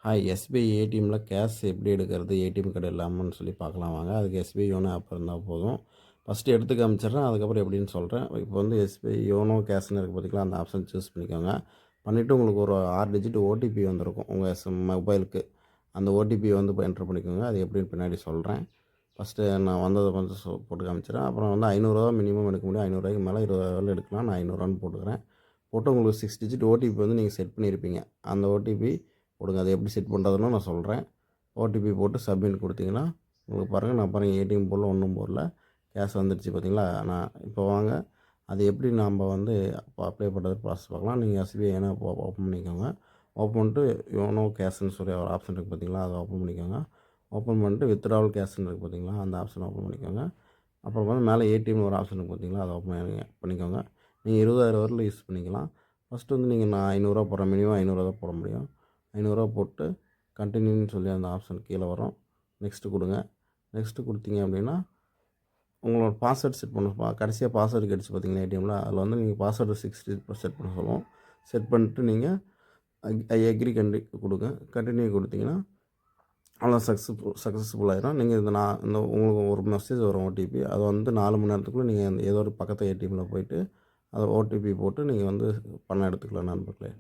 Hi, SBI ஏடிஎம்மில cash எப்படி எடுக்கிறது? ATM card இல்லாமன்னு சொல்லி பார்க்கலாம் வாங்க. அதுக்கு எஸ்பிஐ யோனோ ஆப் இருந்தால் போதும். ஃபஸ்ட்டு எடுத்து காமிச்சிடுறேன். அதுக்கப்புறம் எப்படின்னு சொல்கிறேன். இப்போ வந்து எஸ்பிஐ யோனோ கேஷ்ன்னு இருக்குது பார்த்தீங்களா, அந்த ஆப்ஷன் சூஸ் பண்ணிக்கோங்க. பண்ணிவிட்டு உங்களுக்கு ஒரு 6 டிஜிட் ஓடிபி வந்திருக்கும் உங்கள் மொபைலுக்கு. அந்த ஓடிபி வந்து இப்போ என்ட்ரு பண்ணிக்கோங்க. அது எப்படின்னு பின்னாடி சொல்கிறேன். ஃபஸ்ட்டு நான் வந்ததை கொஞ்சம் போட்டு காமிச்சிடுறேன். அப்புறம் வந்து ரூ. 500 மினிமம் எடுக்க முடியும். ரூ. 500க்கு மேலே ரூ. 20 எடுக்கலாம். நான் ரூ. 500 போட்டுக்கிறேன். போட்டு உங்களுக்கு 6 டிஜிட் ஓடிபி வந்து நீங்கள் செட் பண்ணியிருப்பீங்க. அந்த ஓடிபி கொடுங்க. அதை எப்படி செட் பண்ணுறதுன்னு நான் சொல்கிறேன். ஓடிபி போட்டு சப்மிட் கொடுத்தீங்கன்னா உங்களுக்கு பாருங்கள், நான் பாருங்கள் ஏடிஎம் போடல, ஒன்றும் போடல, கேஷ் வந்துடுச்சு பார்த்தீங்களா. நான் இப்போ வாங்க, அது எப்படி நாம் வந்து அப்ளை பண்ணுறது ப்ராசஸ் பார்க்கலாம். நீங்கள் எஸ்பிஐ ஏன்னா ஓப்பன் பண்ணிக்கோங்க. ஓப்பன் பண்ணிட்டு யோனோ கேஷ்ன்னு சொல்லி ஒரு ஆப்ஷன் இருக்குது பார்த்தீங்களா, அதை ஓப்பன் பண்ணிக்கோங்க. ஓப்பன் பண்ணிட்டு வித்ட்ராவல் கேஷ்ன்னு இருக்குது பார்த்தீங்களா, அந்த ஆப்ஷன் ஓப்பன் பண்ணிக்கோங்க. அப்புறம் வந்து மேலே ஏடிஎம்னு ஒரு ஆப்ஷன் இருக்குது பார்த்தீங்களா, அதை ஓப்பன் பண்ணிக்கோங்க. நீங்கள் 20,000 வரல யூஸ் பண்ணிக்கலாம். ஃபஸ்ட்டு வந்து நீங்கள் நான் ரூ. 500 போடுறேன். மினிமம் ரூ. 500 தான் போட முடியும். ரூ. 500 போட்டு கண்டினியூன்னு சொல்லி அந்த ஆப்ஷன் கீழே வரும். நெக்ஸ்ட்டு கொடுங்க. நெக்ஸ்ட்டு கொடுத்தீங்க அப்படின்னா உங்களோட பாஸ்வேர்டு செட் பண்ண கடைசியாக பாஸ்வேர்டு கிடச்சி பார்த்தீங்களா ஏடிஎம்மில், அதில் வந்து நீங்கள் பாஸ்வேர்டு 6 செட் பண்ண சொல்லுவோம். செட் பண்ணிட்டு நீங்கள் ஐ அக்ரி கொடுங்க. கண்டினியூ கொடுத்தீங்கன்னா அவ்வளோ சக்ஸஸ்ஃபுல் ஆயிரும். நீங்கள் இந்த உங்களுக்கு ஒரு மெசேஜ் வரும் ஓடிபி. அதை வந்து 4 மணி நேரத்துக்குள்ளே நீங்கள் ஏதோ ஒரு பக்கத்து ஏடிஎம்மில் போயிட்டு அதை ஓடிபி போட்டு நீங்கள் வந்து பணம் எடுத்துக்கலாம் நண்பர்களே.